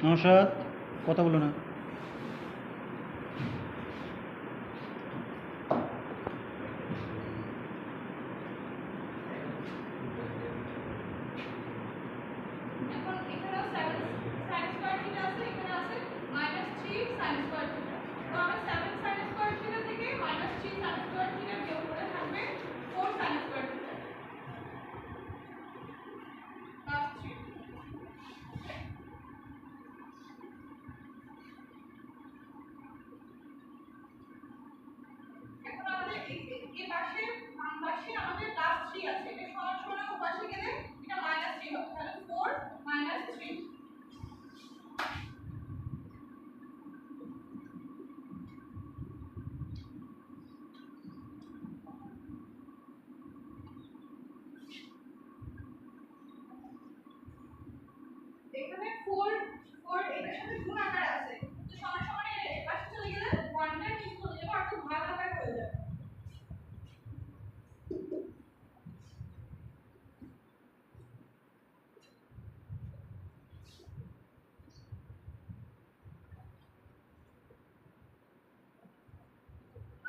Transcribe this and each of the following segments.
নওশাদ কথা বলো না। এখন এখানে 7 sin স্কয়ার থিটা আছে, এখানে আছে -3 sin স্কয়ার থিটা। তো আমরা 7 sin স্কয়ার থিটা থেকে -3 sin স্কয়ার থিটা বিয়োগ করে থাকবে 4 sin স্কয়ার থিটা প্লাস 3। এখন আমাদের এই পাশে বাম পাশে আমাদের প্লাস 3 আছে, এটা সমান সমান ওপাশে গেলে এটা -3 হবে, তাহলে 4 -3। এখানে 4 এটার সাথে গুণ আকার আছে, তো সমান সমান এর পাশে চলে গেলে 1 টা নিচে চলে যাবে, অর্থাৎ ভাগ আকার হয়ে যাবে।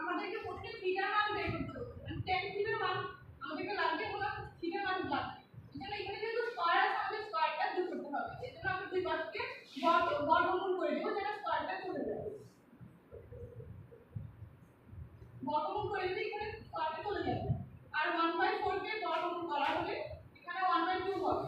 আমাদেরকে প্রথমে থিটার মান বের করতে হবে, মানে tan থিটার মান আমাদেরকে লাগবে, কোনো থিটার মান লাগবে। এজন্য এখানে যেহেতু স্কয়ার আছে, আমাদের স্কয়ারটা দূর করতে হবে। এজন্য আমরা দুই পাশকে বর্গমূল করে দেব, যেন স্কয়ারটা চলে যায়। বর্গমূল করে দিলে এখানে স্কয়ারটা চলে যাবে, আর 1/4 কে বর্গমূল করা হলে এখানে 1/2 হবে।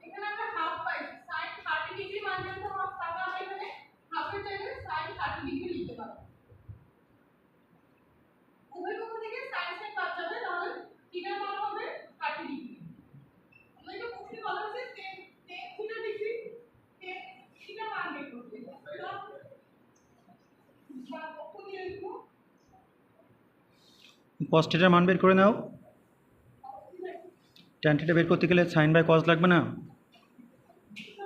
এখানে আমরা হাফ পাইছি, sin 30 ডিগ্রি মান যেহেতু হাফ, তাহলে আমরা এখানে হাফের জায়গায় sin 30 ডিগ্রি লিখতে পারব। উভয় পক্ষ থেকে sin sin বাদ যাবে, তাহলে থিটার মান হবে 30 ডিগ্রি। আমাদেরকে প্রশ্নে বলা হয়েছে tan theta degree, tan theta মান বের করতে। এটা যা পক্ষ দিয়ে লিখবো, cos থিটার মান বের করে নাও। tan থিটা বের করতে গেলে sin বাই cos লাগবে না?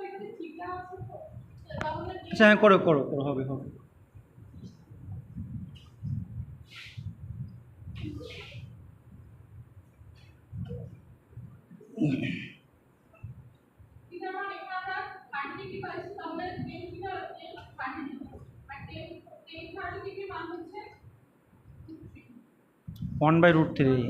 এখানে থিটা আছে তো, তাহলে আচ্ছা হ্যাঁ, করো করো করো, হবে হবে। থিটার মান এখানে আমরা 30 ডিগ্রি পাইছি, তাহলে tan থিটা 30 ডিগ্রি, আর tan 30 ডিগ্রি মান হচ্ছে 1/√3।